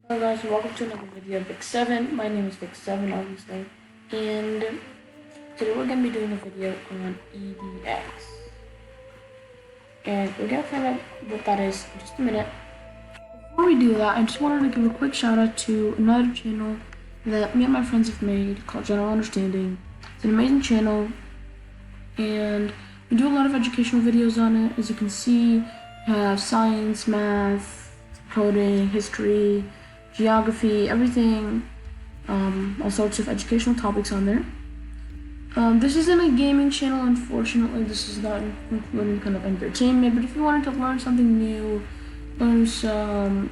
Hello guys, welcome to another video of Vic7. My name is Vic7 obviously, and today we're going to be doing a video on edX. And we're going to find out what that is in just a minute. Before we do that, I just wanted to give a quick shout out to another channel that me and my friends have made called General Understanding. It's an amazing channel, and we do a lot of educational videos on it. As you can see, we have science, math, coding, history, geography, everything, all sorts of educational topics on there. This isn't a gaming channel, unfortunately. This is not including kind of entertainment, but if you wanted to learn something new, learn some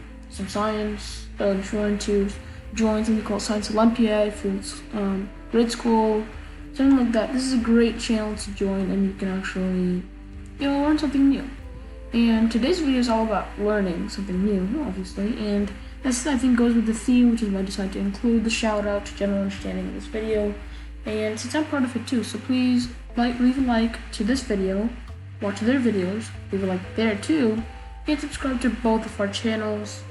science, if you wanted to join something called Science Olympiad, if you're grade school, something like that, this is a great channel to join, and you can actually, learn something new. And today's video is all about learning something new, obviously, and this, I think, goes with the theme, which is why I decided to include the shout out to General Understanding in this video. And since I'm part of it too, so please leave a like to this video, watch their videos, leave a like there too, and subscribe to both of our channels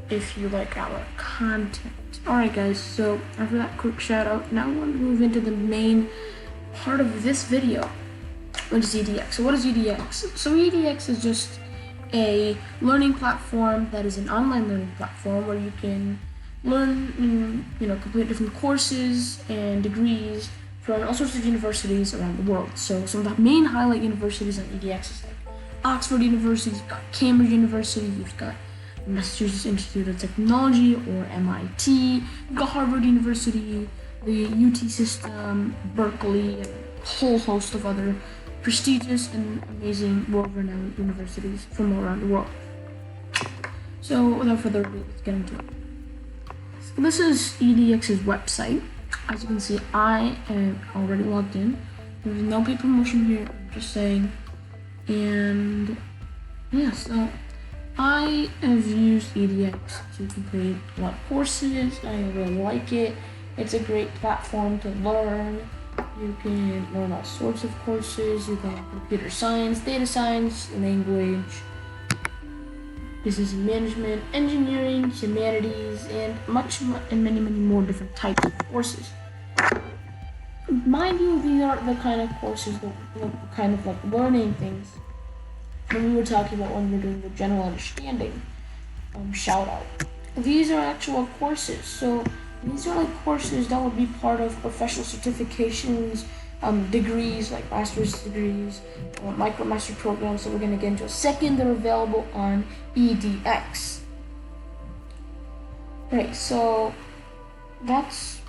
if you like our content. Alright guys, so after that quick shout out, now I want to move into the main part of this video, which is edX. So what is edX? So edX is just a learning platform that is an online learning platform where you can learn and complete different courses and degrees from all sorts of universities around the world. So some of the main highlight universities on edX is like Oxford University, you've got Cambridge University, you've got Massachusetts Institute of Technology or MIT, you've got Harvard University, the UT system, Berkeley, and a whole host of other prestigious and amazing world-renowned universities from all around the world. So without further ado, let's get into it. So this is edX's website. As you can see, I am already logged in. There's no paid promotion here, I'm just saying. And yeah, so I have used edX to complete a lot of courses. I really like it. It's a great platform to learn. You can learn all sorts of courses. You can computer science, data science, language, business and management, engineering, humanities, and many more different types of courses. Mind you, these are the kind of courses that kind of like learning things that we were talking about when we were doing the general understanding shout out. These are actual courses, so these are like courses that would be part of professional certifications, degrees like master's degrees, micromaster programs that we're going to get into a second. They're available on edX. Right, so that's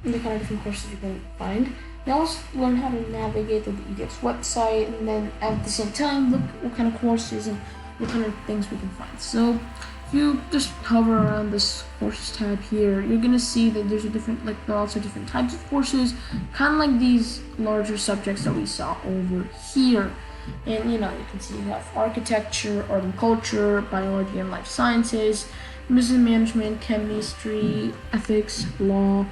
the kind of different courses you can find. Now let's learn how to navigate through the edX website, and then at the same time look what kind of courses and what kind of things we can find. So if you just hover around this courses tab here, you're gonna see that there are also different types of courses, kind of like these larger subjects that we saw over here. And you can see you have architecture, art and culture, biology and life sciences, business management, chemistry, ethics, law,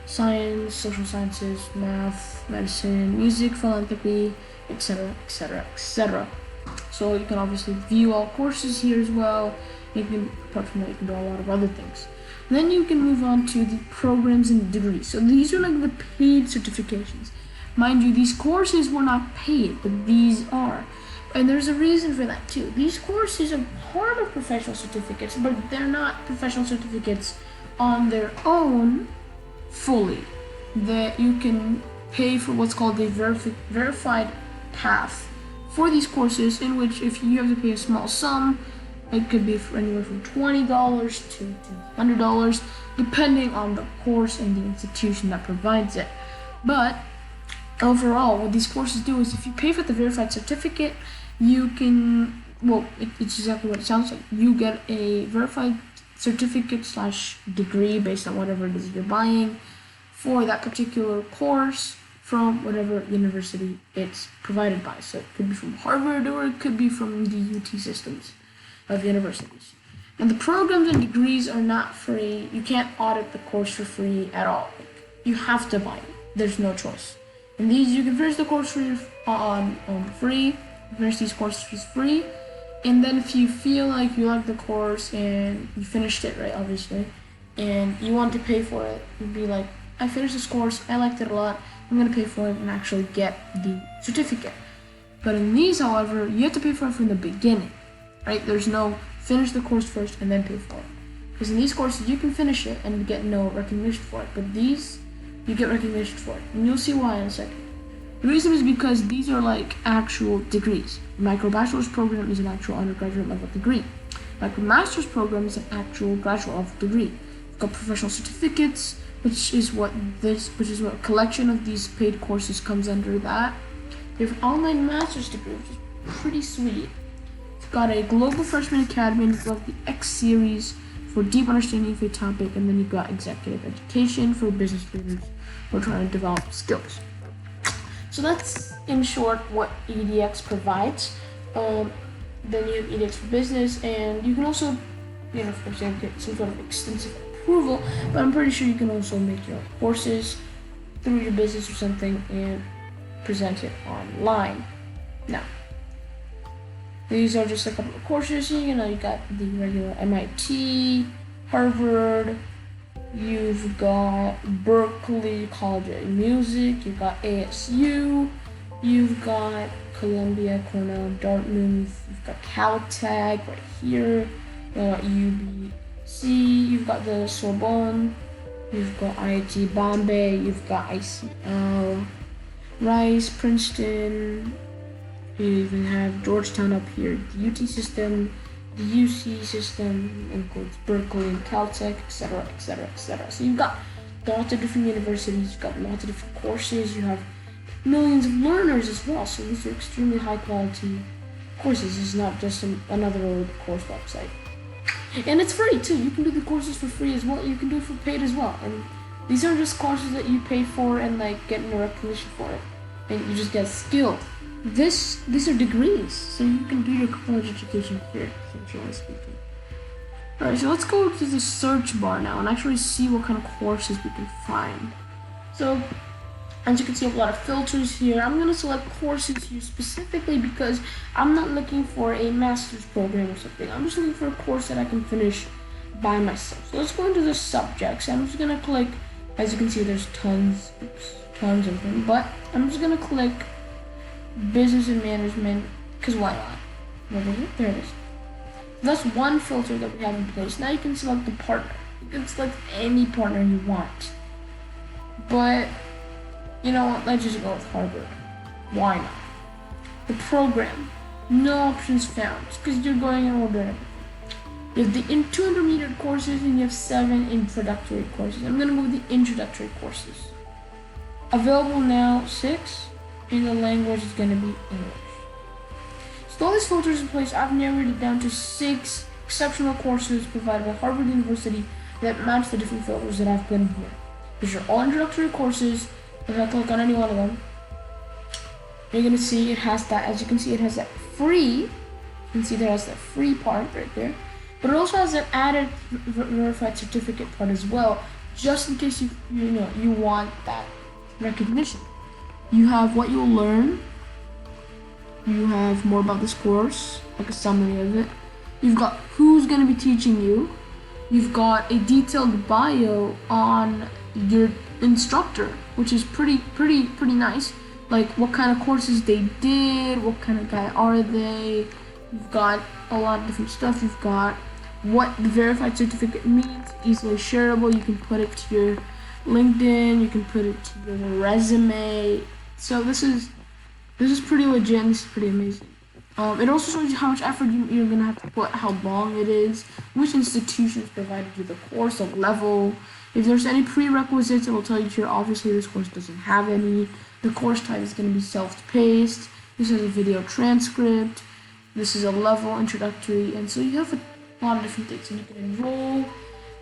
science, social sciences, math, medicine, music, philanthropy, etc., etc., etc. So you can obviously view all courses here as well. Apart from that, you can do a lot of other things. And then you can move on to the programs and degrees. So these are like the paid certifications. Mind you, these courses were not paid, but these are. And there's a reason for that too. These courses are part of professional certificates, but they're not professional certificates on their own fully. That you can pay for what's called the verified path for these courses, in which if you have to pay a small sum, it could be for anywhere from $20 to $100, depending on the course and the institution that provides it. But overall, what these courses do is if you pay for the verified certificate, you can, it's exactly what it sounds like. You get a verified certificate / degree based on whatever it is you're buying for that particular course from whatever university it's provided by. So it could be from Harvard or it could be from the UT systems of universities. And the programs and degrees are not free. You can't audit the course for free at all. You have to buy it. There's no choice. And these, you can finish the course on free, finish these courses free, And then if you feel like you like the course and you finished it, right, obviously, and you want to pay for it, you'd be like, I finished this course, I liked it a lot, I'm gonna pay for it and actually get the certificate. But in these, however, you have to pay for it from the beginning, right? There's no finish the course first and then pay for it. Because in these courses, you can finish it and get no recognition for it. But these, you get recognition for it. And you'll see why in a second. The reason is because these are like actual degrees. Micro bachelor's program is an actual undergraduate level degree. Micro master's program is an actual graduate level degree. You've got professional certificates, which is what a collection of these paid courses comes under that. You have an online master's degree, which is pretty sweet. You've got a global freshman academy, and you've got the X series for deep understanding of a topic, and then you've got executive education for business leaders who are trying to develop skills. So that's, in short, what edX provides. Then you have edX for business, and you can also, of course, get some sort of extensive approval, but I'm pretty sure you can also make your own courses through your business or something and present it online. Now, these are just a couple of courses. You got the regular MIT, Harvard, you've got Berkeley College of Music, you've got ASU, you've got Columbia, Cornell, Dartmouth, you've got Caltech right here, UBC, you've got the Sorbonne, you've got IIT Bombay, you've got ICL, Rice, Princeton, you even have Georgetown up here, the UT system, the UC system includes Berkeley and Caltech, etc., etc., etc. So you've got lots of different universities, you've got lots of different courses, you have millions of learners as well, so these are extremely high quality courses. This is not just another old course website. And it's free too. You can do the courses for free as well, you can do it for paid as well. And these aren't just courses that you pay for and like get no recognition for it, and you just get skilled. These are degrees, so you can do your college education here, essentially speaking. Alright, so let's go to the search bar now and actually see what kind of courses we can find. So, as you can see, I have a lot of filters here. I'm going to select courses here specifically because I'm not looking for a master's program or something. I'm just looking for a course that I can finish by myself. So let's go into the subjects. I'm just going to click, as you can see, there's tons of them, but I'm just going to click business and management, because why not? There it is. That's one filter that we have in place. Now you can select the partner. You can select any partner you want. But, you know what, let's just go with Harvard. Why not? The program, no options found, because you're going in order. You have the 2 intermediate courses and you have 7 introductory courses. I'm going to go with the introductory courses. Available now, 6. And the language is going to be English. So with all these filters in place, I've narrowed it down to 6 exceptional courses provided by Harvard University that match the different filters that I've put in here. These are all introductory courses. If I click on any one of them, you're going to see it has that, as you can see, it has that free. You can see there has that free part right there. But it also has that added verified certificate part as well, just in case you want that recognition. You have what you'll learn, you have more about this course, like a summary of it. You've got who's going to be teaching you. You've got a detailed bio on your instructor, which is pretty nice. Like what kind of courses they did, what kind of guy are they. You've got a lot of different stuff. You've got what the verified certificate means, easily shareable. You can put it to your LinkedIn, you can put it to your resume. So this is pretty legit, and this is pretty amazing. It also shows you how much effort you're going to have to put, how long it is, which institutions provided you the course, the level. If there's any prerequisites, it will tell you here, obviously this course doesn't have any. The course type is going to be self-paced. This is a video transcript. This is a level introductory, and so you have a lot of different things. And you can enroll,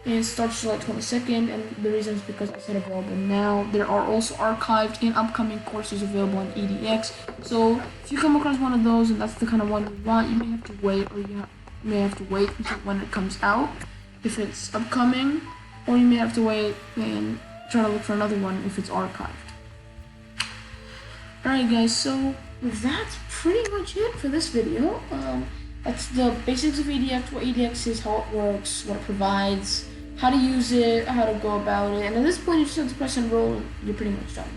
and it starts July 22nd, and the reason is because I said available now. There are also archived and upcoming courses available on edX. So if you come across one of those and that's the kind of one you want, you may have to wait, or you may have to wait until when it comes out if it's upcoming, or you may have to wait and try to look for another one if it's archived. Alright guys, so that's pretty much it for this video. That's the basics of edX, what edX is, how it works, what it provides, how to use it, how to go about it, and at this point you just have to press enroll and you're pretty much done.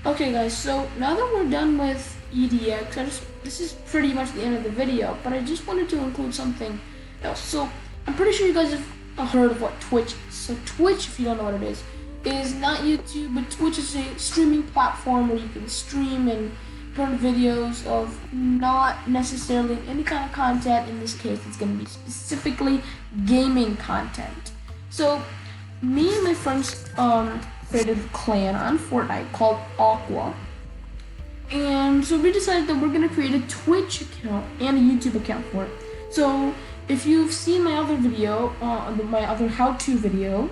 Okay guys, so now that we're done with edX, this is pretty much the end of the video, but I just wanted to include something else. So I'm pretty sure you guys have heard of what Twitch is. So Twitch, if you don't know what it is not YouTube, but Twitch is a streaming platform where you can stream and put on videos of not necessarily any kind of content. In this case, it's going to be specifically gaming content. So me and my friends created a clan on Fortnite called Aqua. And so we decided that we're going to create a Twitch account and a YouTube account for it. So if you've seen my other video, my other how-to video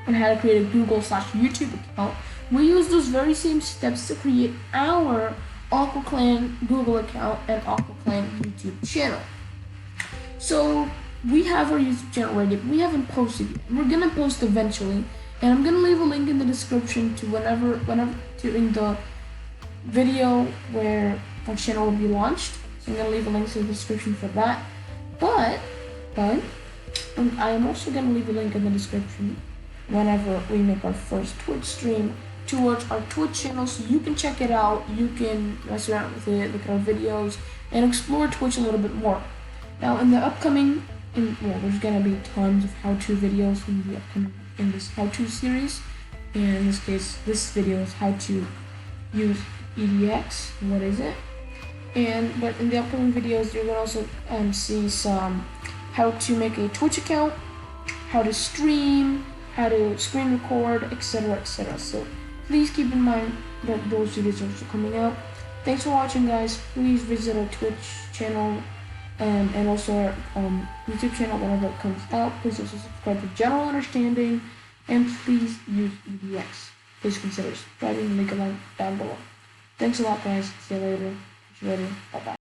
on how to create a Google/YouTube account, we use those very same steps to create our Aqua Clan Google account and Aqua Clan YouTube channel. So we have our YouTube channel ready, but we haven't posted yet. We're gonna post eventually, and I'm gonna leave a link in the description to in the video where our channel will be launched. So I'm gonna leave a link in the description for that. But I am also gonna leave a link in the description whenever we make our first Twitch stream towards our Twitch channel, so you can check it out, you can mess around with it, look at our videos, and explore Twitch a little bit more. Now in the upcoming, there's gonna be tons of how-to videos in this how-to series, and in this case, this video is how to use edX, what is it? But in the upcoming videos, you're gonna also see some how to make a Twitch account, how to stream, how to screen record, etc., etc. So please keep in mind that those videos are also coming out. Thanks for watching, guys. Please visit our Twitch channel and also our YouTube channel whenever it comes out. Please also subscribe to General Understanding, and please use edX. Please consider subscribing and leave a like down below. Thanks a lot, guys. See you later. Bye bye.